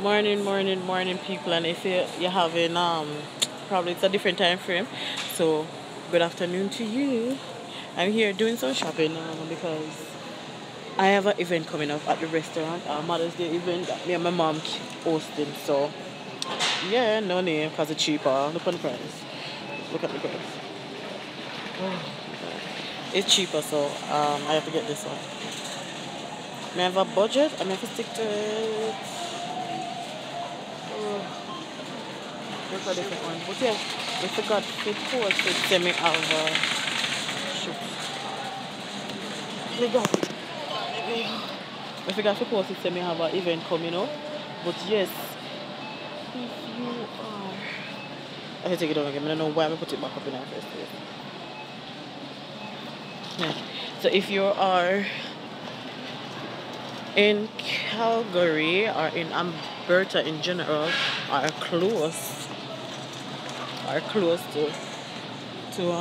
Morning, people. And if you're having probably it's a different time frame, so good afternoon to you. I'm here doing some shopping because I have an event coming up at the restaurant, a Mother's Day event that me and my mom hosting. So yeah, no name because it's cheaper. Look on the price. Look at the price. It's cheaper, so I have to get this one. May I have a budget? I may have to stick to it. Look at different one. But yeah, we forgot to post it. Send me over. Shoot. We got it. We forgot to post it. Send me have an event coming up. But yes, if you are. I can take it down again. I don't know why I put it back up in our first place. Yeah. So if you are in Calgary or in Alberta in general, are close to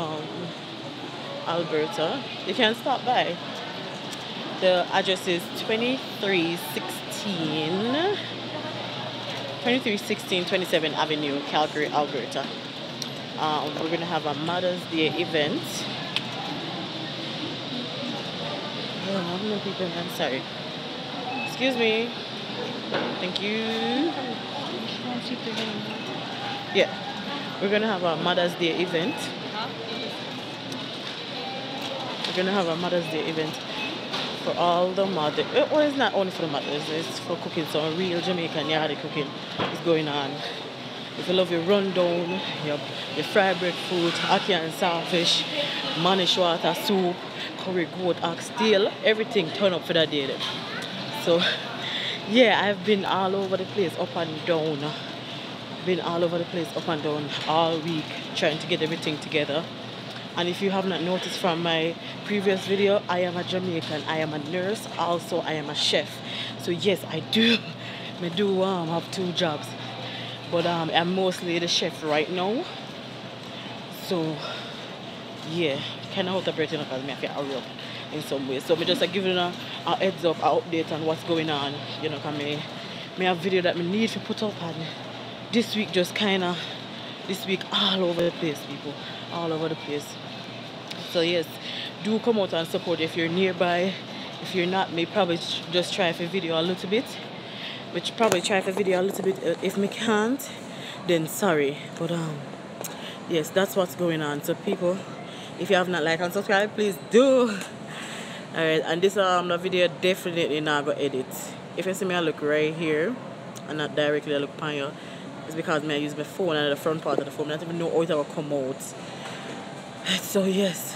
Alberta, you can stop by. The address is 2316 27 Avenue, Calgary, Alberta. We're gonna have a Mother's Day event. Oh, how many people? I'm sorry. Excuse me. Thank you. Yeah, we're gonna have a Mother's Day event. We're gonna have a Mother's Day event for all the mothers. Well, it's not only for the mothers. It's for cooking. Some real Jamaican yardie cooking is going on. If you love your rundown, your fried bread food, ackee and saltfish, manish water soup, curry goat, oxtail, everything turn up for that day then. So yeah, I've been all over the place, up and down. Been all over the place, up and down all week, trying to get everything together. And if you have not noticed from my previous video, I am a Jamaican. I am a nurse. Also, I am a chef. So yes, I do have 2 jobs. But I'm mostly the chef right now. So yeah, kind of out of breath, you know, because I have to hurry up in some way. So I'm just giving a heads up, an update on what's going on. You know, because I have video that I need to put up, and this week all over the place, people. All over the place. So yes, do come out and support if you're nearby. If you're not, may probably just try for video a little bit. If me can't, then sorry. But yes, that's what's going on. So people, if you have not liked and subscribed, please do. Alright, and this the video definitely not gonna edit. If you see me I look right here and not directly I look upon you, it's because I use my phone and the front part of the phone. I don't even know how it will come out. So yes,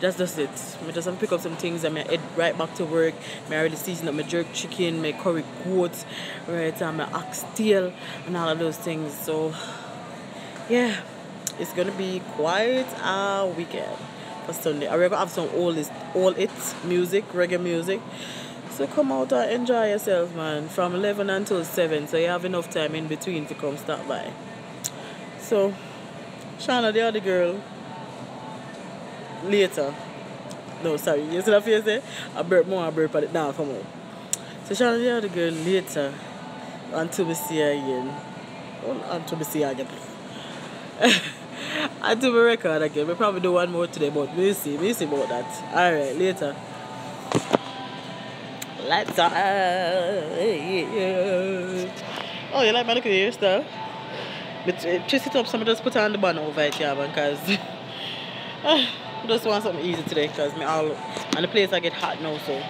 that's just it. I just have to pick up some things and I head right back to work. I already season up my jerk chicken, my curry goat, right, and my oxtail and all of those things. So yeah, it's gonna be quite a weekend for Sunday. We're gonna have some all it music, reggae music. So come out and enjoy yourself, man, from 11 until 7. So you have enough time in between to come stop by. So Shana, the other girl, later. No, sorry. You see that face there? I burp at it now. Come on. So Shana, the other girl, later. Until we see her again. Until we see her again. Until we record again. We'll probably do one more today, but we'll see. We'll see about that. Alright, later. Lights on. Oh, you like my look at your stuff? But twist it up, somebody just put on the bun over it, yeah, because I just want something easy today, because and the place I get hot now, so